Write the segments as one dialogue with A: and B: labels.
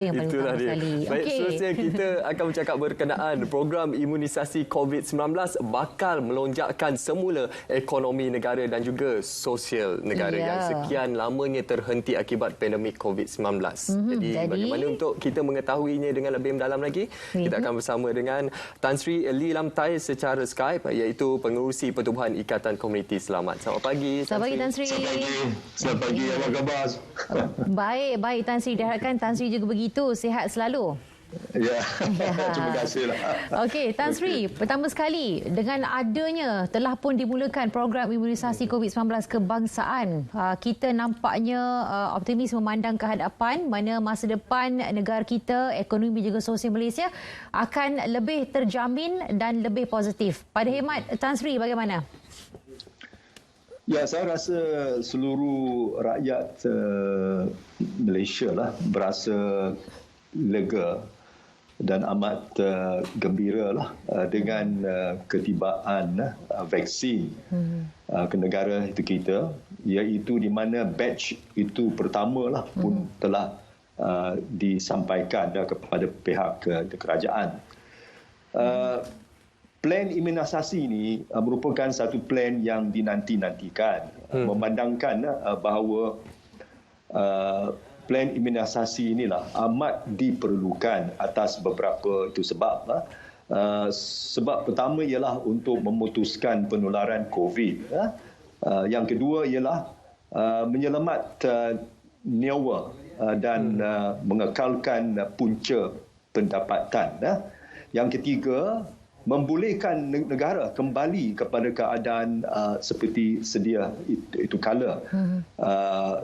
A: yang paling
B: Itulah
A: utama
B: dia.
A: sekali.
B: Baik,
A: Okey.
B: seterusnya kita akan bercakap berkenaan program imunisasi COVID-19 bakal melonjakkan semula ekonomi negara dan juga sosial negara yang sekian lamanya terhenti akibat pandemik COVID-19. Jadi bagaimana untuk kita mengetahuinya dengan lebih mendalam lagi? Kita akan bersama dengan Tan Sri Lee Lam Tai secara Skype, iaitu Pengerusi Pertubuhan Ikatan Komuniti Selamat. Selamat pagi,
A: Selamat pagi, Tan Sri.
C: Selamat pagi, apa khabar?
A: Baik Tan Sri. Diharapkan Tan Sri juga begitu, sihat selalu.
C: Ya, terima kasihlah.
A: Okey, Tan Sri, pertama sekali dengan adanya telah pun dimulakan program imunisasi COVID-19 kebangsaan, kita nampaknya optimis memandang ke hadapan mana masa depan negara kita, ekonomi juga sosial Malaysia akan lebih terjamin dan lebih positif. Pada khidmat Tan Sri, bagaimana?
C: Ya, saya rasa seluruh rakyat Malaysia lah berasa lega dan amat gembira lah dengan ketibaan vaksin ke negara itu kita, iaitu di mana batch itu pertama lah pun telah disampaikan kepada pihak kerajaan. Plan imunisasi ini merupakan satu plan yang dinanti-nantikan, memandangkan bahawa plan imunisasi inilah amat diperlukan atas beberapa itu sebab. Sebab pertama ialah untuk memutuskan penularan COVID. Yang kedua ialah menyelamat nyawa dan mengekalkan punca pendapatan. Yang ketiga, membolehkan negara kembali kepada keadaan seperti sedia itu kala.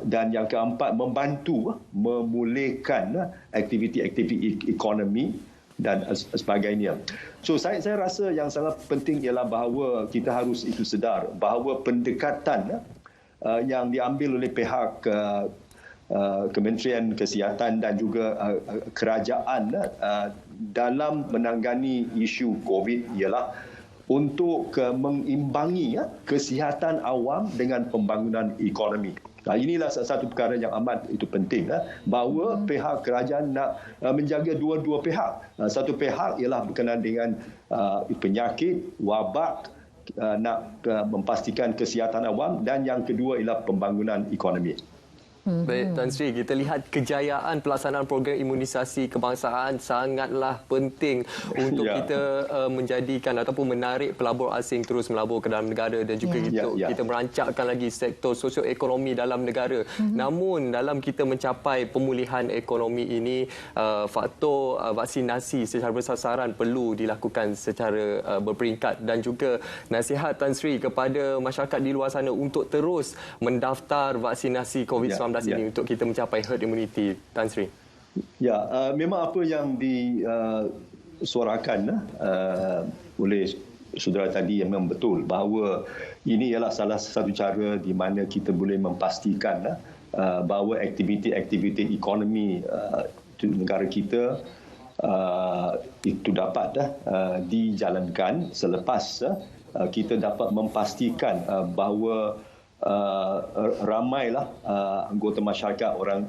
C: Dan yang keempat, membantu memulihkan aktiviti-aktiviti ekonomi dan sebagainya. So saya rasa yang sangat penting ialah bahawa kita harus itu sedar bahawa pendekatan yang diambil oleh pihak Kementerian Kesihatan dan juga kerajaan dalam menangani isu COVID ialah untuk mengimbangi kesihatan awam dengan pembangunan ekonomi. Inilah satu perkara yang amat itu penting, bahawa pihak kerajaan nak menjaga dua-dua pihak. Satu pihak ialah berkenaan dengan penyakit, wabak, nak memastikan kesihatan awam, dan yang kedua ialah pembangunan ekonomi.
B: Baik, Tan Sri, kita lihat kejayaan pelaksanaan program imunisasi kebangsaan sangatlah penting untuk kita menjadikan ataupun menarik pelabur asing terus melabur ke dalam negara dan juga kita merancakkan lagi sektor sosioekonomi dalam negara. Namun dalam kita mencapai pemulihan ekonomi ini, faktor vaksinasi secara bersasaran perlu dilakukan secara berperingkat, dan juga nasihat Tan Sri kepada masyarakat di luar sana untuk terus mendaftar vaksinasi COVID-19 ini untuk kita mencapai herd immunity, Tan Sri.
C: Ya, memang apa yang disuarakan oleh saudara tadi memang betul, bahawa ini ialah salah satu cara di mana kita boleh memastikan bahawa aktiviti-aktiviti ekonomi negara kita itu dapat dijalankan selepas kita dapat memastikan bahawa ramailah anggota masyarakat orang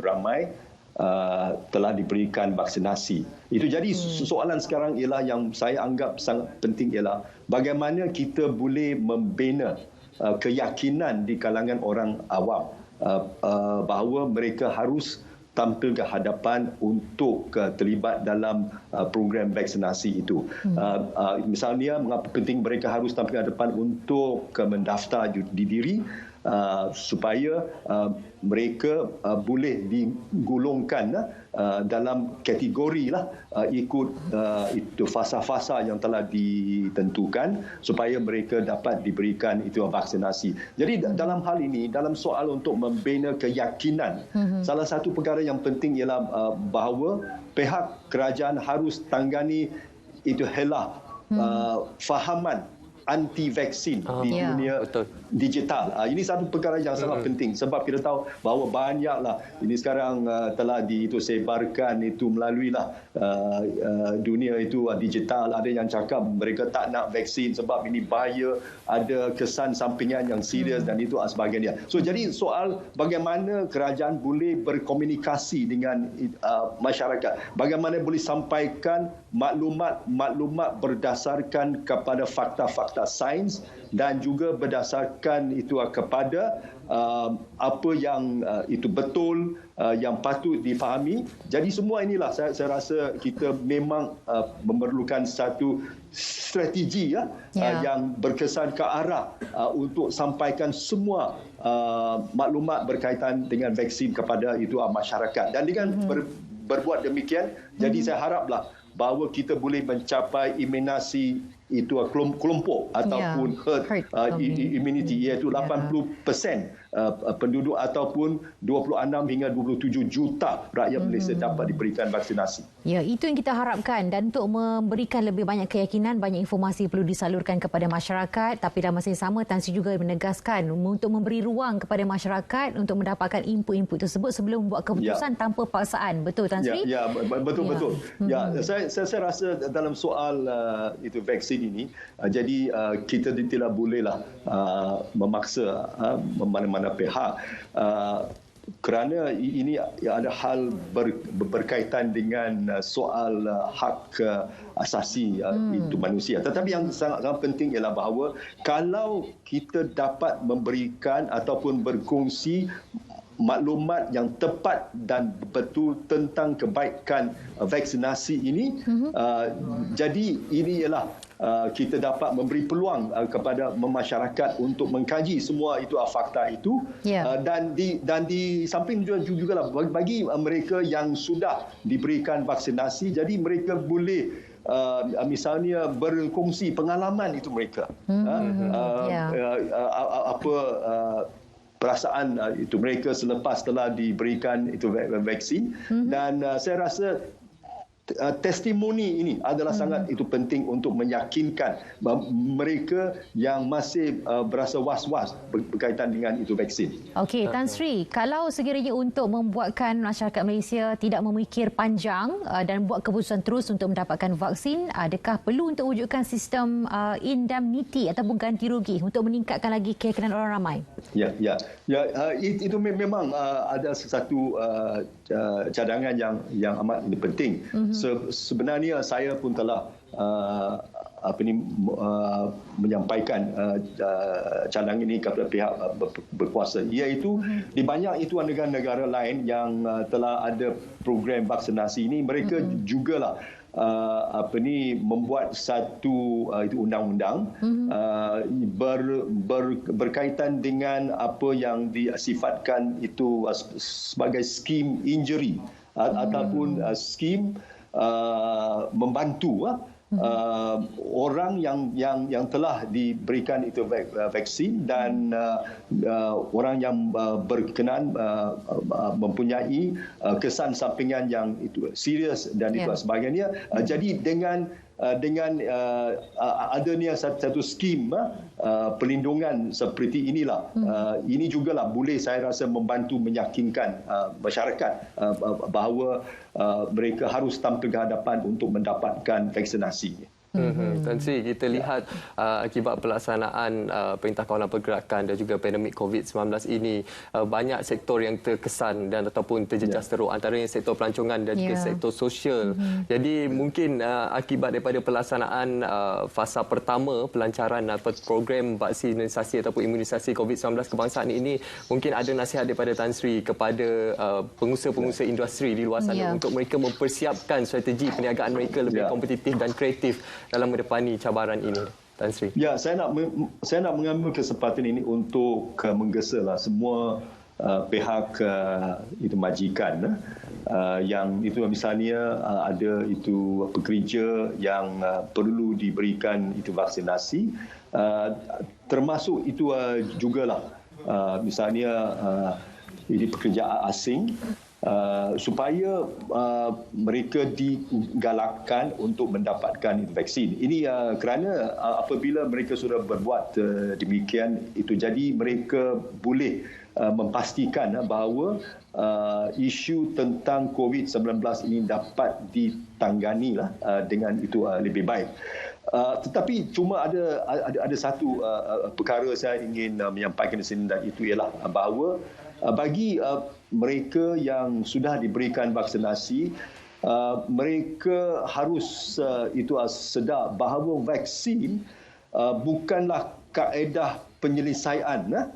C: ramai telah diberikan vaksinasi. Itu jadi soalan sekarang ialah yang saya anggap sangat penting ialah bagaimana kita boleh membina keyakinan di kalangan orang awam bahawa mereka harus tampil ke hadapan untuk terlibat dalam program vaksinasi itu. Misalnya, mengapa penting mereka harus tampil ke hadapan untuk mendaftar diri supaya mereka boleh digolongkan dalam kategori ikut itu fasa-fasa yang telah ditentukan supaya mereka dapat diberikan itu vaksinasi. Jadi dalam hal ini, dalam soal untuk membina keyakinan, salah satu perkara yang penting ialah bahawa pihak kerajaan harus tanggani itu helah fahaman anti vaksin di dunia digital. Ini satu perkara yang sangat penting sebab kita tahu bahawa banyaklah ini sekarang telah disebarkan itu melalui dunia itu digital. Ada yang cakap mereka tak nak vaksin sebab ini bahaya, ada kesan sampingan yang serius dan itu sebagainya. So jadi soal bagaimana kerajaan boleh berkomunikasi dengan masyarakat, bagaimana boleh sampaikan maklumat berdasarkan kepada fakta-fakta sains dan juga berdasarkan itu kepada apa yang itu betul, yang patut difahami. Jadi semua inilah saya rasa kita memang memerlukan satu strategi yang berkesan ke arah untuk sampaikan semua maklumat berkaitan dengan vaksin kepada itu masyarakat. Dan dengan berbuat demikian, jadi saya haraplah bahawa kita boleh mencapai imunisi itu kelompok ataupun herd immunity, iaitu 80% penduduk ataupun 26 hingga 27 juta rakyat Malaysia dapat diberikan vaksinasi.
A: Ya, itu yang kita harapkan, dan untuk memberikan lebih banyak keyakinan, banyak informasi perlu disalurkan kepada masyarakat, tapi dalam masa yang sama Tan Sri juga menegaskan untuk memberi ruang kepada masyarakat untuk mendapatkan input-input tersebut sebelum membuat keputusan tanpa paksaan. Betul Tan Sri?
C: Ya, betul. Ya, saya rasa dalam soal itu vaksin ini, jadi kita tidak bolehlah memaksa mana-mana pihak, kerana ini ada hal berkaitan dengan soal hak asasi itu manusia. Tetapi yang sangat penting ialah bahawa kalau kita dapat memberikan ataupun berkongsi maklumat yang tepat dan betul tentang kebaikan vaksinasi ini, jadi ini ialah kita dapat memberi peluang kepada masyarakat untuk mengkaji semua itu fakta itu, dan di samping juga bagi mereka yang sudah diberikan vaksinasi, jadi mereka boleh misalnya berkongsi pengalaman itu mereka, perasaan itu mereka selepas telah diberikan itu vaksin. Dan saya rasa testimoni ini adalah sangat itu penting untuk meyakinkan mereka yang masih berasa was-was berkaitan dengan itu vaksin.
A: Okey, Tan Sri, kalau sekiranya untuk membuatkan masyarakat Malaysia tidak memikir panjang dan buat keputusan terus untuk mendapatkan vaksin, adakah perlu untuk wujudkan sistem indemnity ataupun ganti rugi untuk meningkatkan lagi keyakinan orang ramai? Ya,
C: itu memang ada satu cadangan yang amat penting. Sebenarnya saya pun telah menyampaikan cadangan ini kepada pihak berkuasa, iaitu di banyak itu negara-negara lain yang telah ada program vaksinasi ini, mereka jugalah membuat satu itu undang-undang berkaitan dengan apa yang disifatkan itu sebagai skim injury ataupun skim membantu orang yang telah diberikan itu vaksin dan orang yang berkenaan mempunyai kesan sampingan yang itu serius dan itu sebagainya. Jadi dengan adanya satu skim perlindungan seperti inilah, ini jugalah boleh saya rasa membantu meyakinkan masyarakat bahawa mereka harus tampil ke hadapan untuk mendapatkan vaksinasi.
B: Tan Sri, kita lihat akibat pelaksanaan Perintah Kawalan Pergerakan dan juga pandemik COVID-19 ini, banyak sektor yang terkesan dan ataupun terjejas teruk, antaranya sektor pelancongan dan juga sektor sosial. Jadi mungkin akibat daripada pelaksanaan fasa pertama pelancaran program vaksinasi ataupun imunisasi COVID-19 kebangsaan ini, mungkin ada nasihat daripada Tan Sri kepada pengusaha-pengusaha industri di luar sana untuk mereka mempersiapkan strategi perniagaan mereka lebih kompetitif dan kreatif dalam menghadapi cabaran ini, Tan Sri.
C: Ya, saya nak mengambil kesempatan ini untuk menggesalah semua pihak itu majikan yang itu misalnya ada itu pekerja yang perlu diberikan itu vaksinasi, termasuk itu jugalah misalnya ini pekerja asing supaya mereka digalakkan untuk mendapatkan vaksin. Ini kerana apabila mereka sudah berbuat demikian, itu jadi mereka boleh memastikan bahawa isu tentang COVID-19 ini dapat ditangani dengan itu lebih baik. Tetapi cuma ada satu perkara saya ingin menyampaikan di sini, dan itu ialah bahawa bagi mereka yang sudah diberikan vaksinasi, mereka harus sedar bahawa vaksin bukanlah kaedah penyelesaian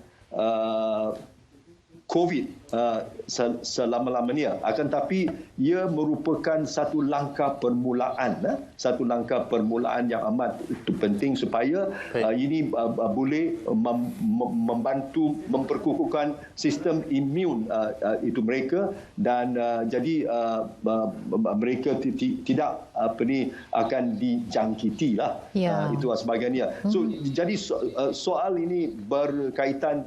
C: COVID selama-lamanya, akan tapi ia merupakan satu langkah permulaan yang amat penting supaya ini boleh membantu memperkukuhkan sistem imun itu mereka, dan jadi mereka tidak akan dijangkiti itu sebagainya. So jadi soal ini berkaitan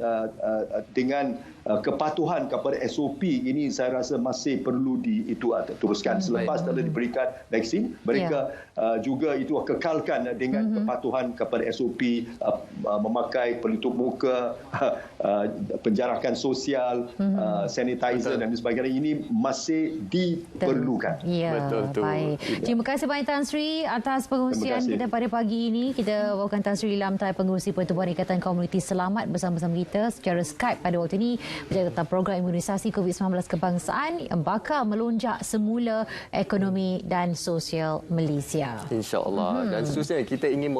C: dengan kepatuhan kepada SOP ini, saya rasa masih perlu teruskan. Selepas telah diberikan vaksin, mereka juga itu kekalkan dengan kepatuhan kepada SOP, memakai pelitup muka, penjarakan sosial, sanitizer dan sebagainya. Ini masih diperlukan.
A: Ya, baik. Terima kasih banyak Tan Sri atas pengungsian kita pada pagi ini. Kita bawakan Tan Sri Lamtai, pengerusi Pertubuhan Ikatan Komuniti Selamat, bersama-sama kita secara Skype pada waktu ini, bercakap tentang program imunisasi COVID-19 kebangsaan yang bakal melonjak semula ekonomi dan sosial Malaysia.
B: InsyaAllah. Dan seterusnya kita ingin